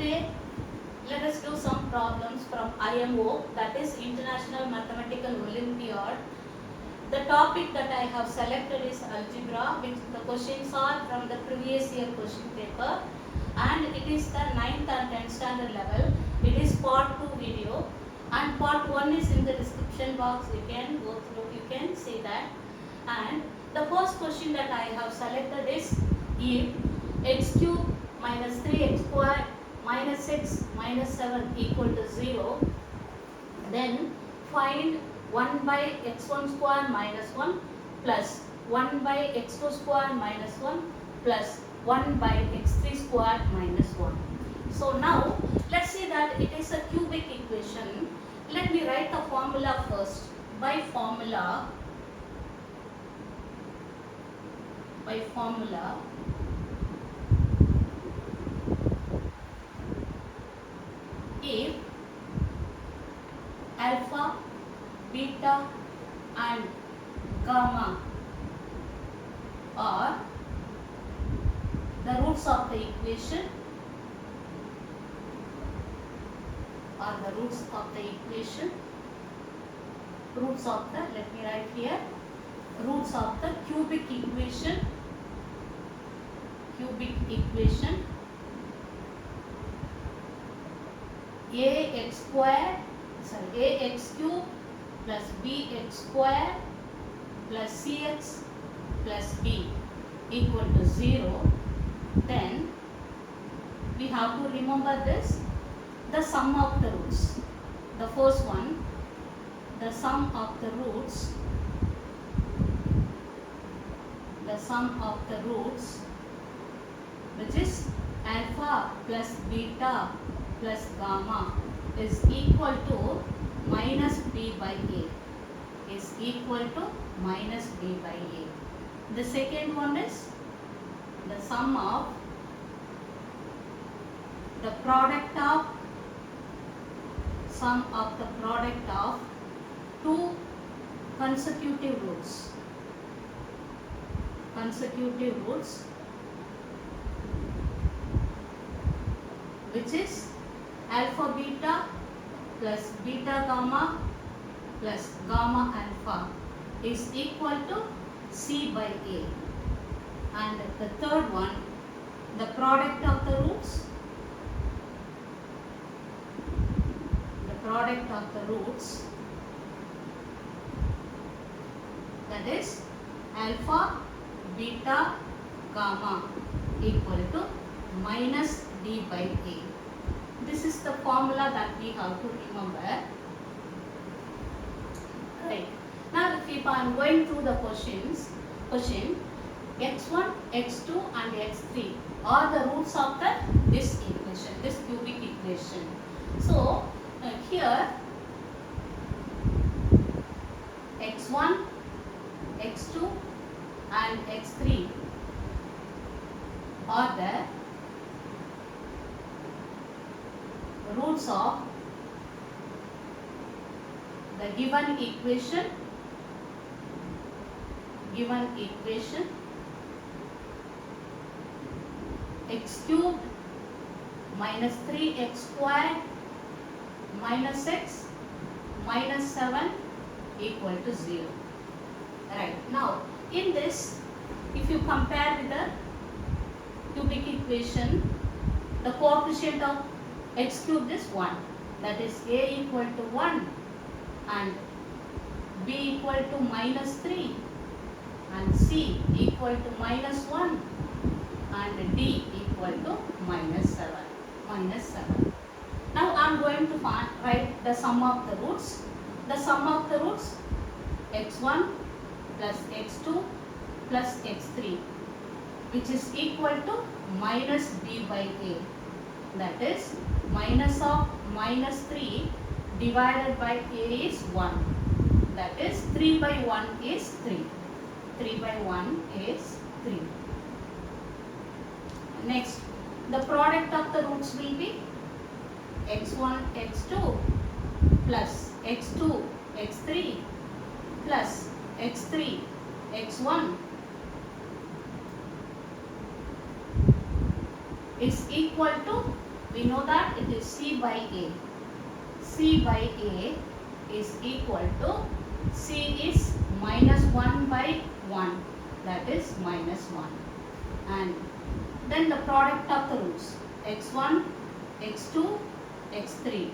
Today, let us do some problems from IMO, that is International Mathematical Olympiad. The topic that I have selected is Algebra, which the questions are from the previous year question paper, and it is the 9th and 10th standard level. It is part 2 video, and part 1 is in the description box. You can go through, you can see that. And the first question that I have selected is, if x cube minus 3x square minus 6 minus 7 equal to 0, then find 1 by x1 square minus 1 plus 1 by x2 square minus 1 plus 1 by x3 square minus 1. So now let's see that it is a cubic equation. Let me write the formula first. By formula, if alpha, beta and gamma are the roots of the equation, roots of the, let me write here, roots of the cubic equation, ax cube plus bx square plus cx plus b equal to 0, then we have to remember this, the sum of the roots. The first one, the sum of the roots, which is alpha plus beta plus gamma is equal to minus b by a, The second one is the sum of the product of two consecutive roots, which is alpha beta plus beta gamma plus gamma alpha is equal to c by a. And the third one, the product of the roots, that is alpha beta gamma equal to minus d by a. This is the formula that we have to remember. Right. Now if I am going through the question x1, x2 and x3 are the roots of this cubic equation. So here x1, x2 and x3 are the roots of the given equation x cubed minus 3x squared minus 6 minus 7 equal to 0. Right. Now in this, if you compare with the cubic equation, the coefficient of x cubed is 1, that is a equal to 1 and b equal to minus 3 and c equal to minus 1 and d equal to minus 7. Now I am going to write the sum of the roots. The sum of the roots, x1 plus x2 plus x3, which is equal to minus b by a. That is minus of minus 3 divided by a is 1. That is 3 by 1 is 3. Next, the product of the roots will be x1, x2 plus x2, x3 plus x3, x1 is equal to We know that it is C by A. C by A is equal to, C is minus 1 by 1, that is minus 1. And then the product of the roots, x1, x2, x3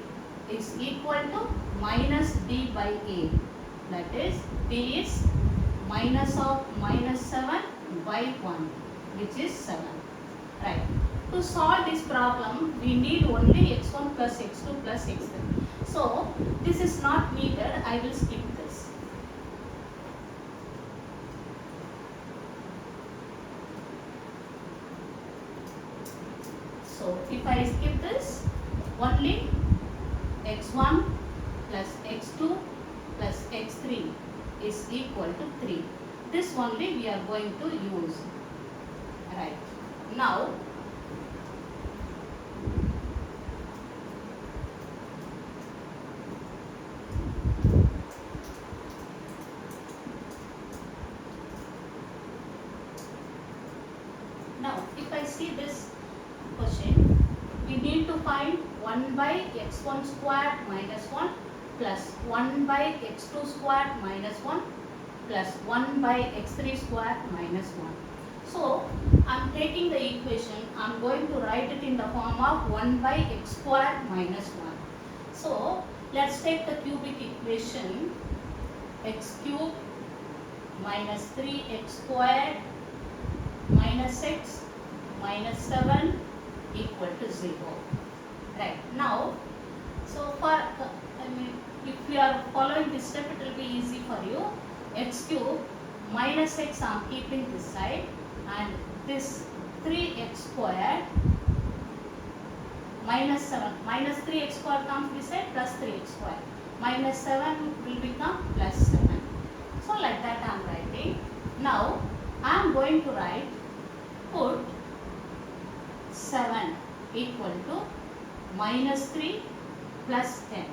is equal to minus D by A, that is D is minus of minus 7 by 1, which is 7. Right. To solve this problem, we need only x1 plus x2 plus x3. So, this is not needed. I will skip this. So, if I skip this, only x1 plus x2 plus x3 is equal to 3. This only we are going to use. Right. Now, if I see this question, we need to find 1 by x1 squared minus 1 plus 1 by x2 squared minus 1 plus 1 by x3 squared minus 1. So, I am taking the equation, I am going to write it in the form of 1 by x squared minus 1. So, let us take the cubic equation, x cube minus 3x squared minus x minus 7 equal to 0. Right. Now, so if you are following this step, it will be easy for you. X cube minus x I am keeping this side, and this 3x squared minus 7. Minus 3x squared comes this side, plus 3x squared. Minus 7 will become plus 7. So, like that I am writing. Now, I am going to write, put 7 equal to minus 3 plus 10.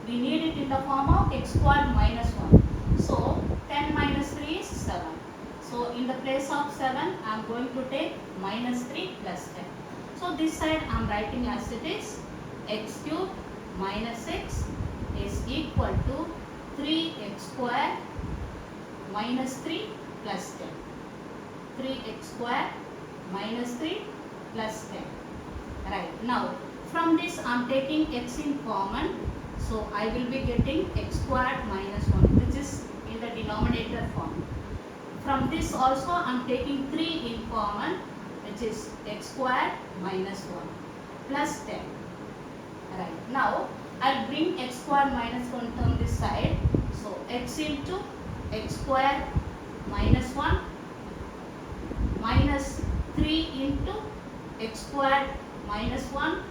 We need it in the form of x squared minus 1. So, 10 minus 3 is 7. So, in the place of 7, I am going to take minus 3 plus 10. So, this side I am writing as it is, x cube minus x is equal to 3x squared minus 3 plus 10. 3x squared minus 3 plus 10. Right. Now, from this I am taking x in common. So, I will be getting x squared minus 1, which is in the denominator form. From this also I am taking 3 in common, which is x squared minus 1 plus 10. Right. Now, I will bring x squared minus 1 term this side. So, x into x squared minus 1 minus 3 into x squared minus 1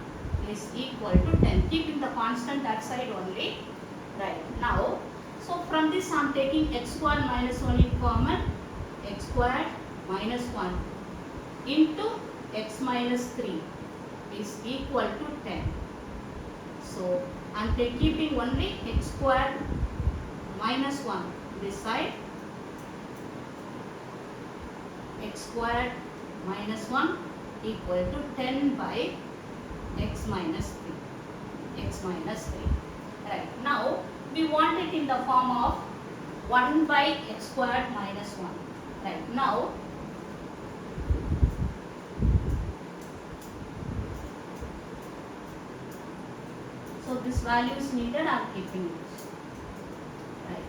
is equal to 10. Keeping the constant that side only. Right. Now, so from this I am taking x squared minus 1 in common. X squared minus 1 into x minus 3 is equal to 10. So, I am keeping only x squared minus 1 this side. X squared minus 1 equal to 10 by x minus 3. X minus 3. Right. Now, we want it in the form of 1 by x squared minus 1. Right. Now, so this value is needed, I am keeping it. Right.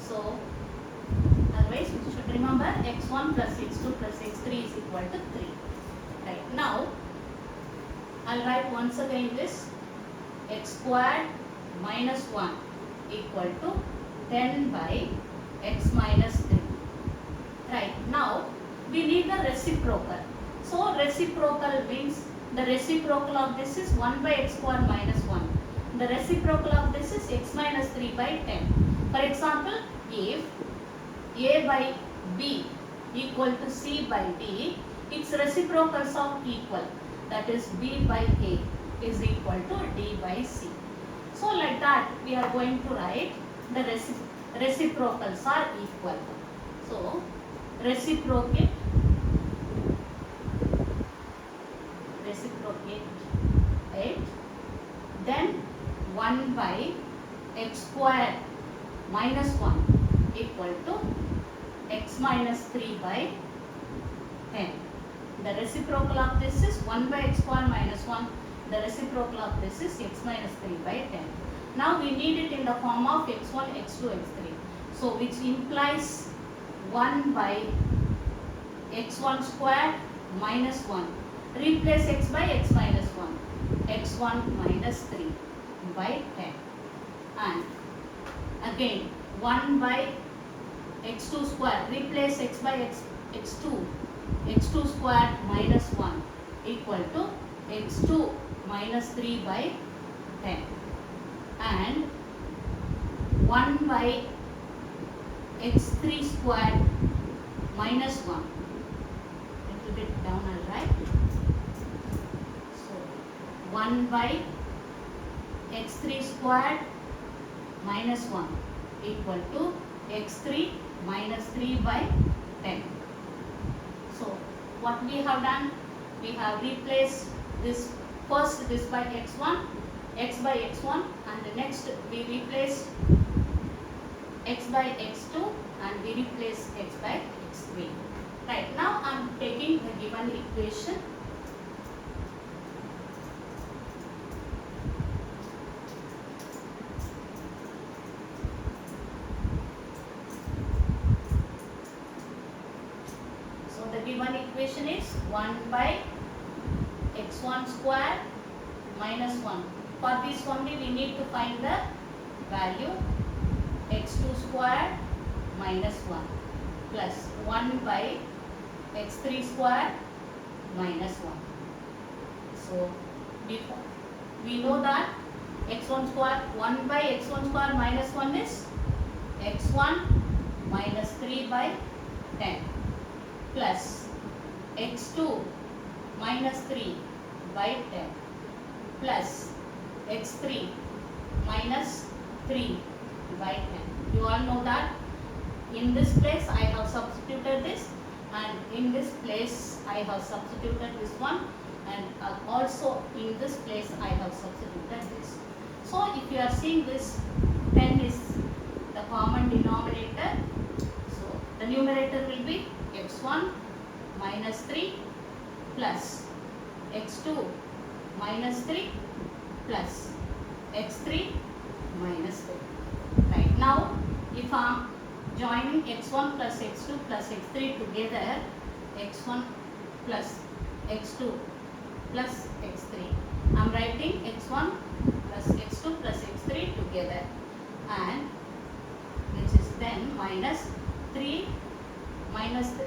So, otherwise you should remember x1 plus x2 plus x3 is equal to 3. Right. Now, I will write once again this x squared minus 1 equal to 10 by x minus 3. Right. Now, we need the reciprocal. So, reciprocal means the reciprocal of this is 1 by x squared minus 1. The reciprocal of this is x minus 3 by 10. For example, if a by b equal to c by d, its reciprocals are equal. That is b by a is equal to d by c. So, like that we are going to write the reciprocals are equal. So, reciprocate 8. Then 1 by x square minus 1 equal to x minus 3 by 10. The reciprocal of this is 1 by x square minus 1. The reciprocal of this is x minus 3 by 10. Now we need it in the form of x1, x2, x3. So which implies 1 by x1 square minus 1. Replace x by x minus 1. x1 minus 3 by 10. And again 1 by x2 square. Replace x by x2. x2 square minus 1 equal to x2 minus 3 by 10. And 1 by x3 square minus 1. Little bit down, I'll write. So 1 by x3 square minus 1 equal to x3 minus 3 by 10. So what we have done, we have replaced this first this by x1, x by x1, and the next we replace x by x2 and we replace x by x3. Right, now I am taking the given equation. So the given equation is 1 by x1 square minus 1. For this only we need to find the value x2 square minus 1 plus 1 by x3 square minus 1. So we know that x1 square 1 by x1 square minus 1 is x1 minus 3 by 10 plus x2 minus 3 by 10 plus x3 minus 3 by 10. You all know that in this place I have substituted this, and in this place I have substituted this one, and also in this place I have substituted this. So if you are seeing this, 10 is the common denominator. So the numerator will be x1 minus 3 plus x2 minus 3 plus x3 minus 3. Right, now if I am joining x1 plus x2 plus x3 together, x1 plus x2 plus x3, I am writing x1 plus x2 plus x3 together, and which is then minus 3 minus 3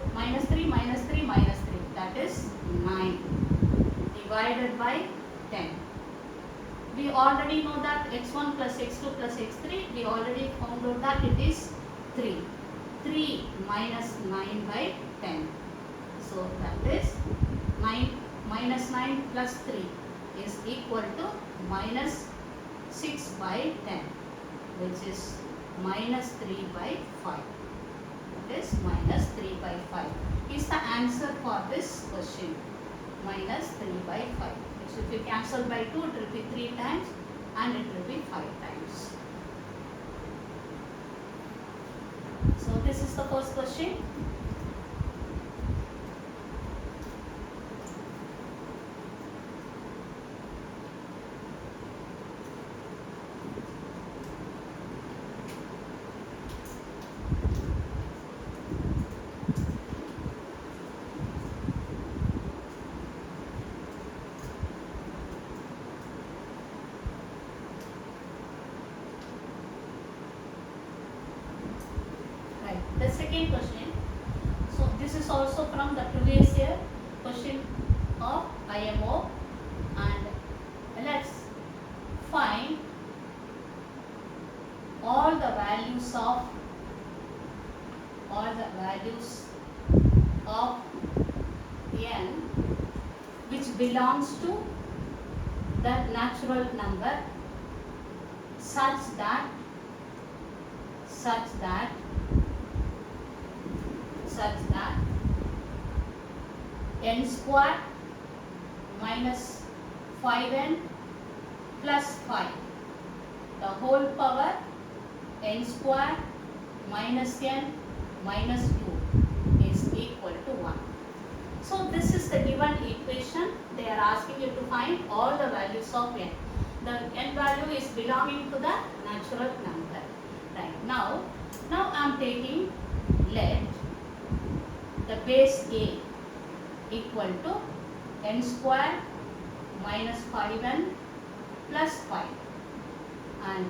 minus 3 minus 3, that is 9 divided by 10. We already know that x1 plus x2 plus x3, we already found out that it is 3. 3 minus 9 by 10. So that is 9 minus 9 plus 3 is equal to minus 6 by 10, which is minus 3 by 5. That is minus 3 by 5 is the answer for this question. Minus 3 by 5. So if you cancel by 2, it will be 3 times and it will be 5 times. So this is the first question. The second question, so this is also from the previous year question of IMO, and let's find all the values of n which belongs to the natural number such that n square minus 5n plus 5. The whole power n square minus n minus 2 is equal to 1. So this is the given equation. They are asking you to find all the values of n. The n value is belonging to the natural number. Right. Now I am taking, let the base a equal to n square minus 5n plus 5, and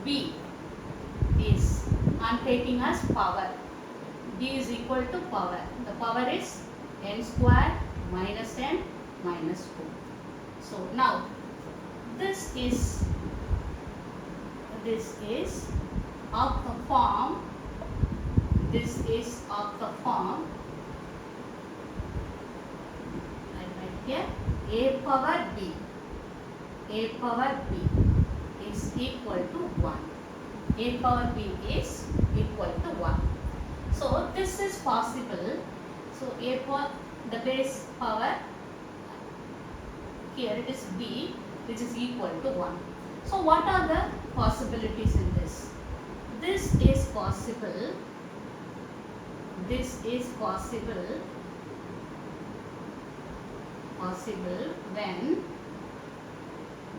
b is, I am taking as power. B is equal to power. The power is n square minus n minus 2. So now this is of the form, this is of the form, I write here, a power b is equal to 1. A power b is equal to 1. So this is possible. So a power, the base power, here it is b, which is equal to 1. So what are the possibilities in this? This is possible. This is possible when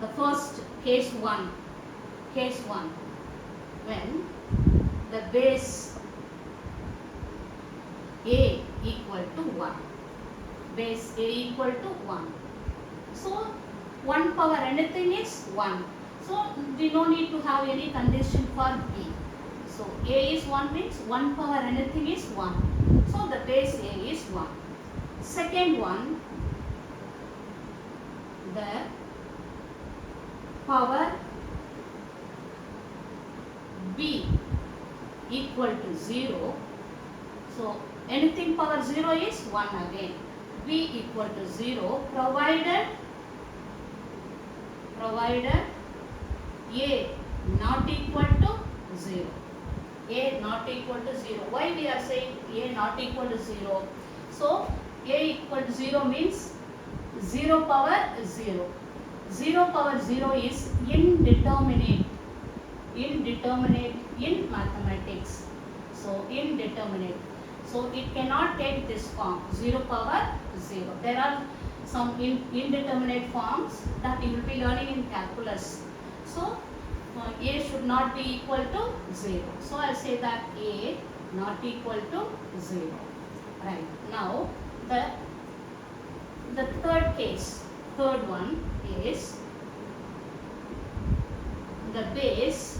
the first case 1, when the base a equal to 1. Base a equal to 1. So 1 power anything is 1. So we no need to have any condition for b. So a is 1 means 1 power anything is 1. So the base a is 1. Second one, the power b equal to 0. So anything power 0 is 1 again. B equal to 0 provided a not equal to 0. A not equal to 0. Why we are saying a not equal to 0? So a equal to 0 means 0 power 0. 0 power 0 is indeterminate in mathematics. So indeterminate. So it cannot take this form 0 power 0. There are some indeterminate forms that you will be learning in calculus. So a should not be equal to 0. So I will say that a not equal to 0. Right. Now the third case, third one is the base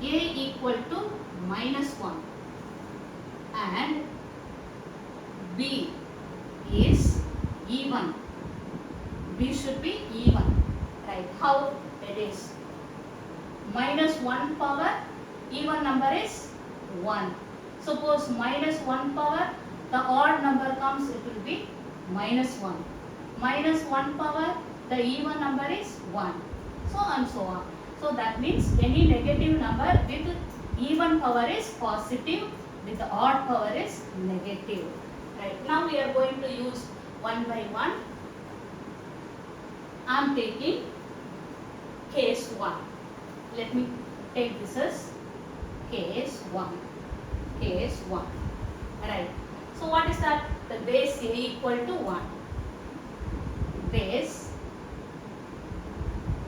a equal to minus 1 and b is even. B should be even. Right. How it is? Minus 1 power, even number is 1. Suppose minus 1 power, the odd number comes, it will be minus 1. Minus 1 power, the even number is 1. So and so on. So that means any negative number with even power is positive, with the odd power is negative. Right. Now we are going to use one by one. I am taking case 1. Let me take this as case 1. Case 1. Right. So what is that? The base a equal to 1. Base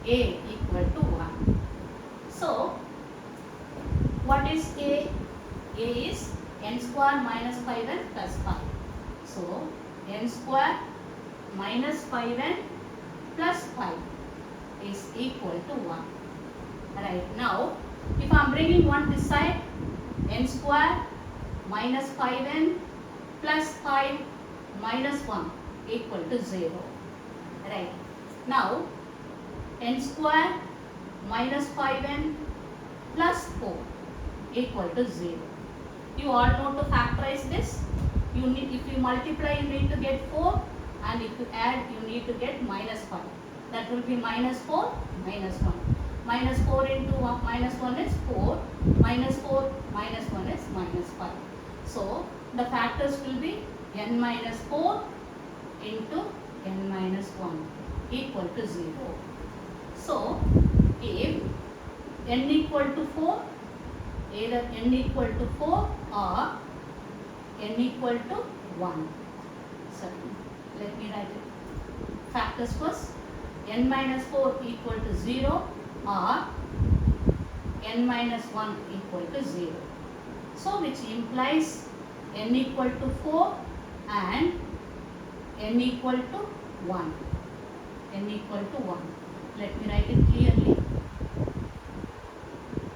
a equal to 1. So what is a? A is n square minus 5n plus 5. So n square minus 5n plus 5 is equal to 1. Right. Now if I am bringing 1 this side, n square minus 5n plus 5 minus 1 equal to 0. Right. Now n square minus 5n plus 4 equal to 0. You all know to factorize this. You need, if you multiply, you need to get 4, and if you add, you need to get minus 5. That will be minus 4, minus 1. Minus 4 into minus 1 is 4. Minus 4 minus 1 is minus 5. So the factors will be n minus 4 into n minus 1 equal to 0. So, if n equal to 4, either n equal to 4 or n equal to 1. So, let me write it. Factors first. N minus 4 equal to 0 or n minus 1 equal to 0. So, which implies n equal to 4 and n equal to 1. N equal to 1. Let me write it clearly.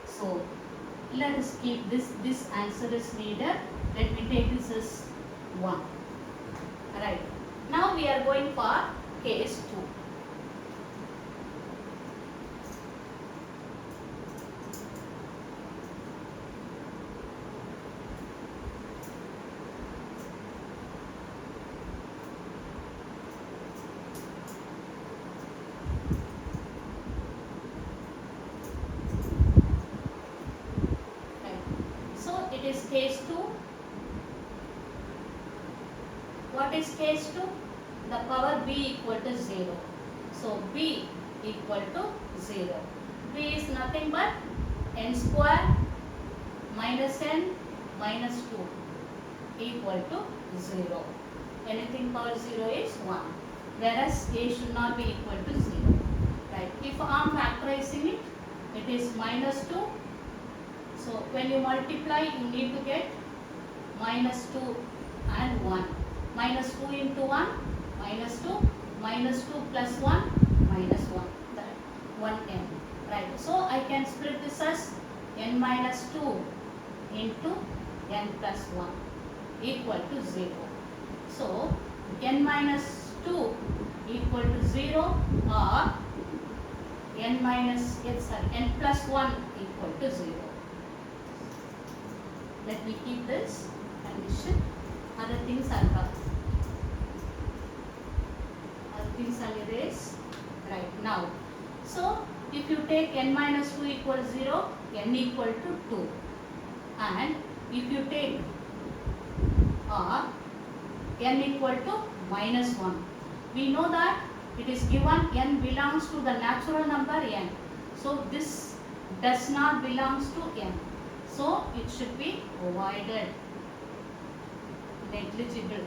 So, let us keep this answer is needed. Let me take this as 1. Alright. Now we are going for case 2. It is case 2. What is case 2? The power b equal to 0. So, b equal to 0. B is nothing but n square minus n minus 2 equal to 0. Anything power 0 is 1. Whereas a should not be equal to 0. Right. If I am factorizing it, it is minus 2. So, when you multiply, you need to get minus 2 and 1. Minus 2 into 1, minus 2, minus 2 plus 1, minus 1. That 1n. Right. So, I can split this as n minus 2 into n plus 1 equal to 0. So, n minus 2 equal to 0 or n plus 1 equal to 0. Let me keep this condition. Other things are up. Other things are erased. Right now. So, if you take n minus 2 equals 0, n equal to 2. And if you take n equal to minus 1. We know that it is given n belongs to the natural number n. So, this does not belongs to n. So, it should be avoided, negligible.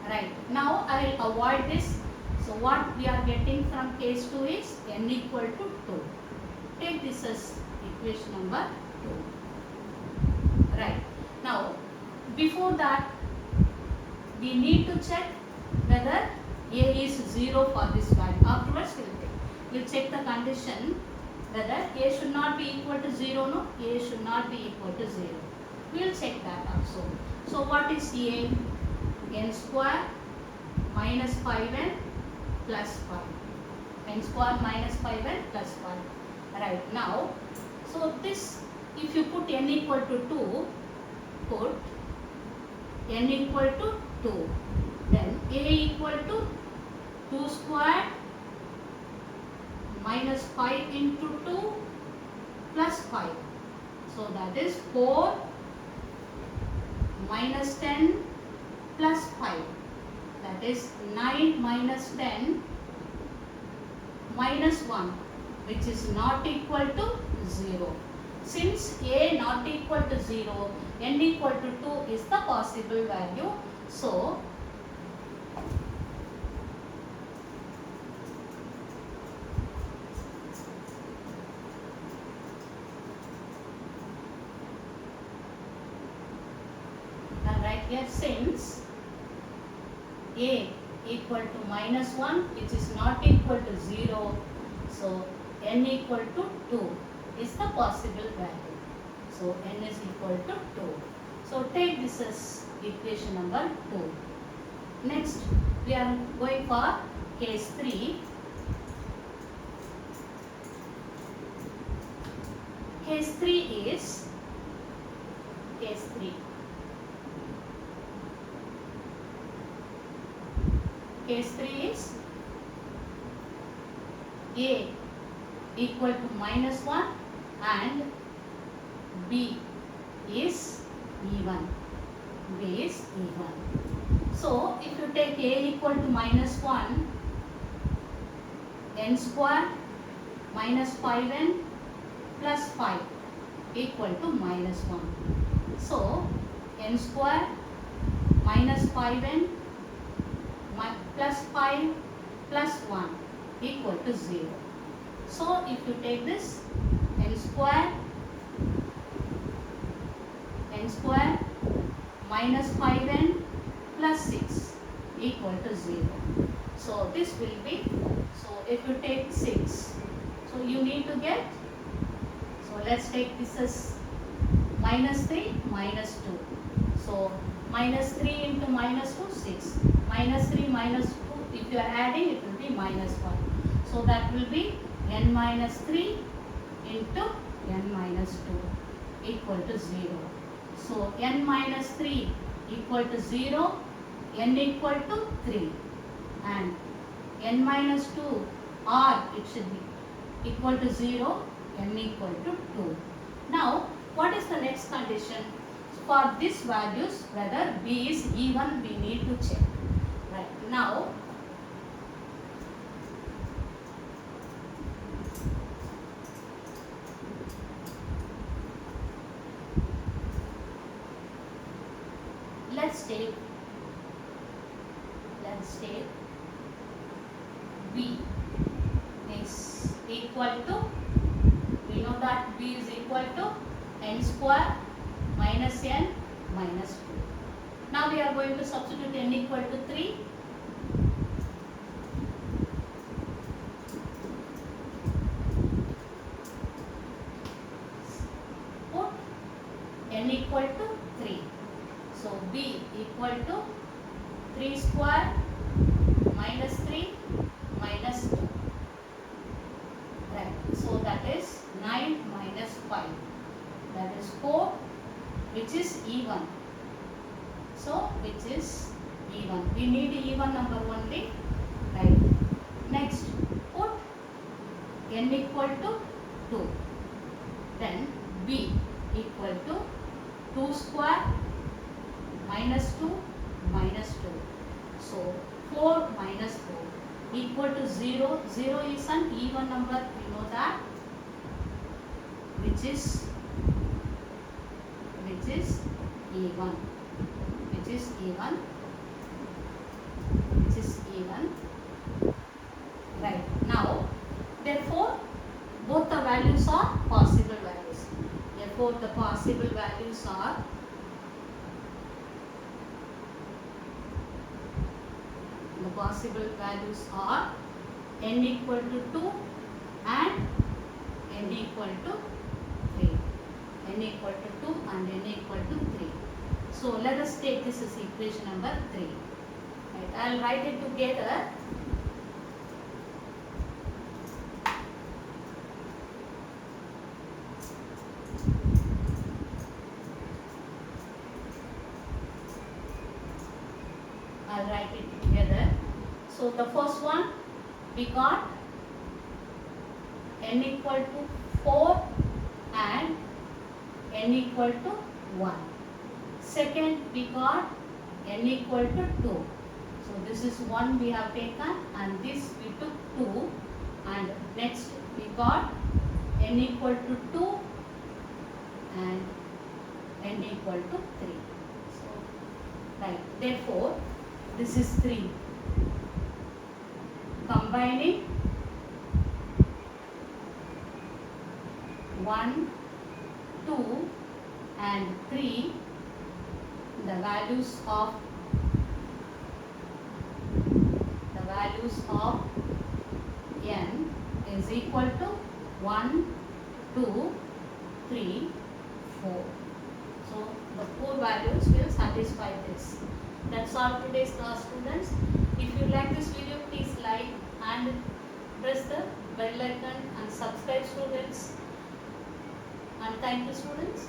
Right. Now, I will avoid this. So, what we are getting from case 2 is n equal to 2. Take this as equation number 2. Right. Now, before that, we need to check whether a is 0 for this value. Afterwards, we will check the condition whether a should not be equal to 0. No, a should not be equal to 0. We will check that also. So, what is a? N square minus 5n plus 5. N square minus 5n plus 5. Right. Now, so this, if you put n equal to 2, put n equal to 2. Then a equal to 2 square minus 5 into 2 plus 5. So, that is 4 minus 10 plus 5. That is 9 minus 10 minus 1, which is not equal to 0. Since a not equal to 0, n equal to 2 is the possible value. So, right here, since a equal to minus 1, which is not equal to 0, so n equal to 2 is the possible value. So, n is equal to 2. So, take this as equation number 2. Next, we are going for case 3. Case 3 is case 3. Case 3 is a equal to minus 1 and b is even. B is even. So if you take A equal to minus 1, n square minus 5n plus 5 equal to minus 1. So n square minus 5n plus 5 plus 1 equal to 0. So if you take this n square minus 5n plus 6 equal to 0. So this will be, so if you take 6, so you need to get, so let's take this as minus 3 minus 2. So minus 3 into minus 2, 6. Minus 3 minus 2, if you are adding, it will be minus 1. So that will be n minus 3 into n minus 2 equal to 0. So n minus 3 equal to 0, n equal to 3, and n minus 2 or it should be equal to 0, n equal to 2. Now what is the next condition? For these values, whether B is even, we need to check. Right, now let's take B is equal to, we know that B is equal to n square minus n minus 2. Now we are going to substitute n equal to 3. Put n equal to 3. So B equal to 3 square minus 3 minus 2. Right. So that is 9 minus 5. That is 4, which is even. So which is even. We need even number only. Right. Next, put n equal to 2. Then B equal to 2 square minus 2 minus 2. So 4 minus 4 equal to 0. 0 is an even number, we know that, which is even. Right. Now, therefore, both the values are possible values. Therefore, the possible values are n equal to 2 and n equal to 3. N equal to 2 and n equal to 3. So let us take this as equation number 3. Right. I will write it together. So the first one, we got n equal to 4 and n equal to 1. Second, we got n equal to 2. So this is 1 we have taken, and this we took 2, and next we got n equal to 2 and n equal to 3. So, right, therefore this is 3. Combining 1, 2 and 3, the values of n is equal to 1, 2, 3, 4. So the 4 values will satisfy this. That's all today's class, students. If you like this video, please like and press the bell icon and subscribe, students. And thank you, students.